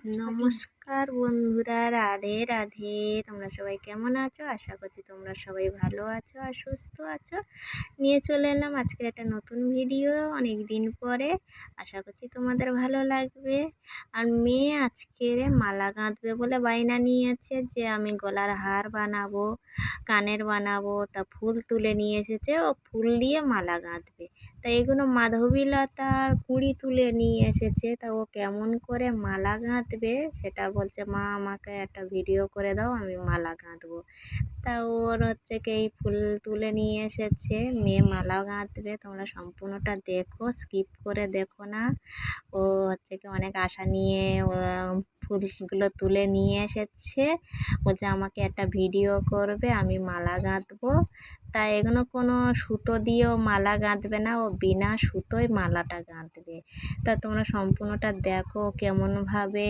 নমস্কার বন্ধুরা, রাধে রাধে। তোমরা সবাই কেমন আছো? আশা করছি তোমরা সবাই ভালো আছো আর সুস্থ আছো। নিয়ে চলে এলাম আজকের একটা নতুন ভিডিও, অনেক দিন পরে। আশা করছি তোমাদের ভালো লাগবে। আর মেয়ে আজকের মালা গাঁথবে বলে বায়না নিয়েছে যে আমি গলার হার বানাবো, কানের বানাবো। তা ফুল তুলে নিয়ে এসেছে, ও ফুল দিয়ে মালা গাঁথবে। তা এগুলো মাধবীলতার কুঁড়ি তুলে নিয়ে এসেছে। তা ও কেমন করে মালা গাঁথবে সেটা বলছে, মা আমাকে একটা ভিডিও করে দাও, আমি মালা গাঁথবো। তা ওর হচ্ছে কি এই ফুল তুলে নিয়ে এসেছে, মেয়ে মালা গাঁথবে। তোমরা সম্পূর্ণটা দেখো, স্কিপ করে দেখো না। ও হচ্ছে কি অনেক আশা নিয়ে ফুলগুলো তুলে নিয়ে এসেছে, বলছে আমাকে একটা ভিডিও করবে, আমি মালা গাঁথবো। তাই এগুলো কোনো সুতো দিয়েও মালা গাঁথবে না, ও বিনা সুতোয় মালাটা গাঁথবে। তা তোমরা সম্পূর্ণটা দেখো কেমনভাবে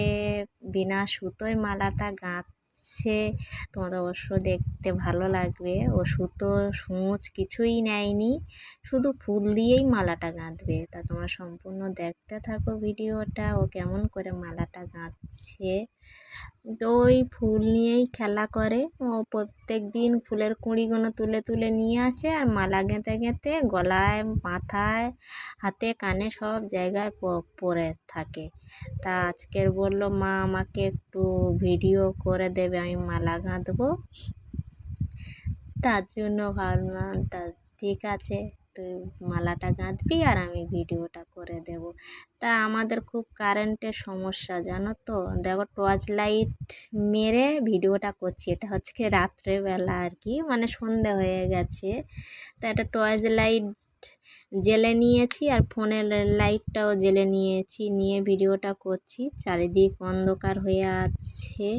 বিনা সুতোয় মালাটা গাঁথছে। তোমাদের অবশ্য দেখতে ভালো লাগবে। ও সুতো সূচ কিছুই নেয়নি, শুধু ফুল দিয়েই মালাটা গাঁথবে। তা তোমরা সম্পূর্ণ দেখতে থাকো ভিডিওটা, ও কেমন করে মালাটা গাঁথছে। তো ওই ফুল নিয়েই খেলা করে। ও প্রত্যেক দিন ফুলের কুঁড়িগুলো তুলে তুলে নিয়ে আসে আর মালা গেঁথে গেঁথে গলায়, মাথায়, হাতে, কানে সব জায়গায় পরে থাকে। তা আজকের বলল, মা আমাকে একটু ভিডিও করে দেবে, আমি মালা গাঁথবো। তার জন্য ভাবলাম তা ঠিক আছে, তুই মালাটা গাঁথবি আর আমি ভিডিওটা করে দেব। তা আমাদের খুব কারেন্টের সমস্যা জানো তো। দেখো টর্চ লাইট মেরে ভিডিওটা করছি, এটা হচ্ছে কি রাত্রেবেলা আর কি, মানে সন্ধে হয়ে গেছে। তা একটা টর্চ লাইট জেলে নিয়েছি আর ফোনের লাইটটাও জেলে নিয়েছি, নিয়ে ভিডিওটা করছি। চারিদিক অন্ধকার হয়ে আছে,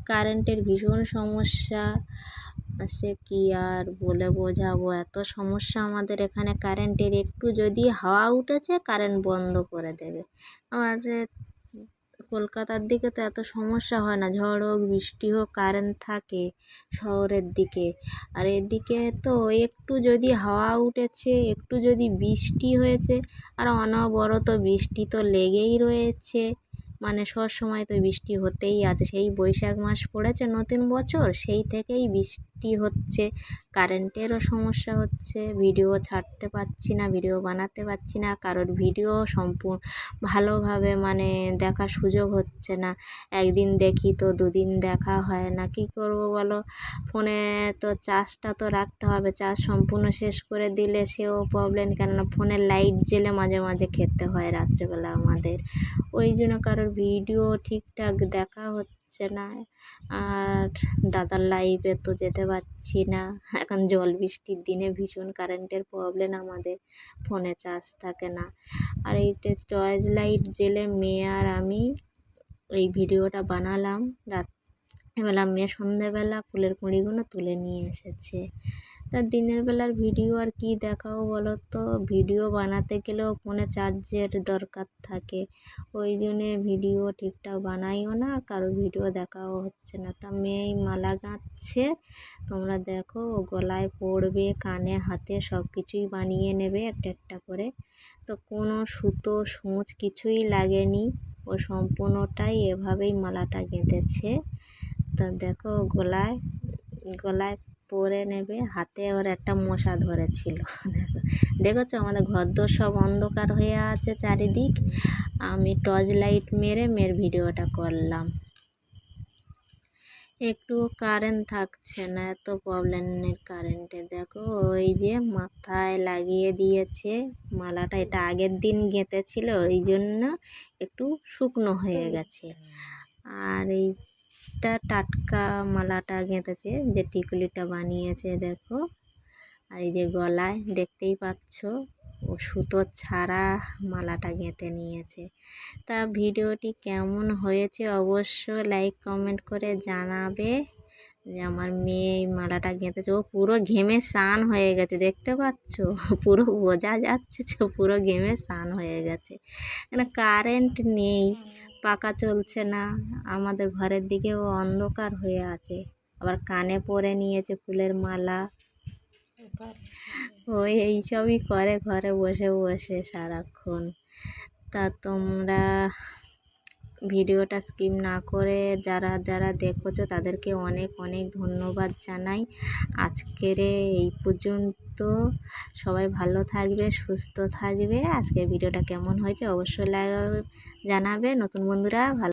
কারেন্টের ভীষণ সমস্যা। সে কি আর বলে বোঝাবো, এত সমস্যা আমাদের এখানে কারেন্টের। একটু যদি হাওয়া উঠেছে কারেন্ট বন্ধ করে দেবে। আর কলকাতার দিকে তো এত সমস্যা হয় না, ঝড় হোক বৃষ্টি হোক কারেন্ট থাকে শহরের দিকে। আর এদিকে তো একটু যদি হাওয়া উঠেছে, একটু যদি বৃষ্টি হয়েছে, আর অনবরত বৃষ্টি তো লেগেই রয়েছে। মানে সব সময় তো বৃষ্টি হতেই আছে। সেই বৈশাখ মাস পড়েছে নতুন বছর, সেই থেকেই বৃষ্টি হচ্ছে। কারেন্টেরও সমস্যা হচ্ছে, ভিডিও ছাড়তে পারছি না, ভিডিও বানাতে পারছি না, কারোর ভিডিও সম্পূর্ণ ভালোভাবে মানে দেখার সুযোগ হচ্ছে না। একদিন দেখি তো দুদিন দেখা হয় না, কী করবো বলো। ফোনে তো চার্জটা তো রাখতে হবে, চার্জ সম্পূর্ণ শেষ করে দিলে সেও প্রবলেম, কেননা ফোনের লাইট জ্বেলে মাঝে মাঝে খেতে হয় রাত্রেবেলা আমাদের। ওই জন্য কারোর ভিডিও ঠিকঠাক দেখা হচ্ছে না। আর দাদার লাইভে তো যেতে পারছি না, এখন জল বৃষ্টির দিনে ভীষণ কারেন্টের প্রবলেম আমাদের, ফোনে চার্জ থাকে না। আর এই টর্চ লাইট জেলে মেয়ে আর আমি এই ভিডিওটা বানালাম। রাত্রেবেলা মেয়ে সন্ধেবেলা ফুলের কুঁড়িগুলো তুলে নিয়ে এসেছে। তা দিনের বেলার ভিডিও আর কি দেখাও বলো তো, ভিডিও বানাতে গেলেও ফোনে চার্জের দরকার থাকে। ওই জন্যে ভিডিও ঠিকঠাক বানাইও না, কারো ভিডিও দেখাও হচ্ছে না। তা মেয়ে মালা গাঁথছে, তোমরা দেখো। ও গলায় পরবে, কানে, হাতে সব কিছুই বানিয়ে নেবে একটা একটা করে। তো কোনো সুতো সূচ কিছুই লাগেনি, ও সম্পূর্ণটাই এভাবেই মালাটা গেঁথেছে। তা দেখো গলায় গলায় পরে নেবে, হাতে ওর একটা মশা ধরেছিল। দেখেছো আমাদের ঘরদোর সব অন্ধকার হয়ে আছে চারিদিক। আমি টর্চ লাইট মেরে মেয়ের ভিডিওটা করলাম। একটু কারেন্ট থাকছে না, এত প্রবলেমের কারেন্টে। দেখো ওই যে মাথায় লাগিয়ে দিয়েছে মালাটা, এটা আগের দিন গেঁথেছিল, এই জন্য একটু শুকনো হয়ে গেছে। আর এইটা টাটকা মালাটা গেঁথেছে, যে টিকুলিটা বানিয়েছে দেখো। আর এই যে গলায় দেখতেই পাচ্ছ, ও সুতো ছাড়া মালাটা গেঁথে নিয়েছে। তা ভিডিওটি কেমন হয়েছে অবশ্য লাইক কমেন্ট করে জানাবে। যে আমার মেয়ে এই মালাটা গেঁথেছে, ও পুরো ঘেমে স্নান হয়ে গেছে, দেখতে পাচ্ছ, পুরো বোঝা যাচ্ছে যে পুরো ঘেমে স্নান হয়ে গেছে। কেন কারেন্ট নেই, পাখা চলছে না, আমাদের ঘরের দিকেও অন্ধকার হয়ে আছে। আবার কানে পরে নিয়েছে ফুলের মালা। ওই এইসবই করে ঘরে বসে বসে সারাক্ষণ। তা তোমরা ভিডিওটা স্কিপ না করে যারা যারা দেখছো তাদেরকে অনেক অনেক ধন্যবাদ জানাই। আজকের এই পর্যন্ত, সবাই ভালো থাকবে, সুস্থ থাকবে। আজকের ভিডিওটা কেমন হয়েছে অবশ্যই জানাবে। নতুন বন্ধুরা ভালো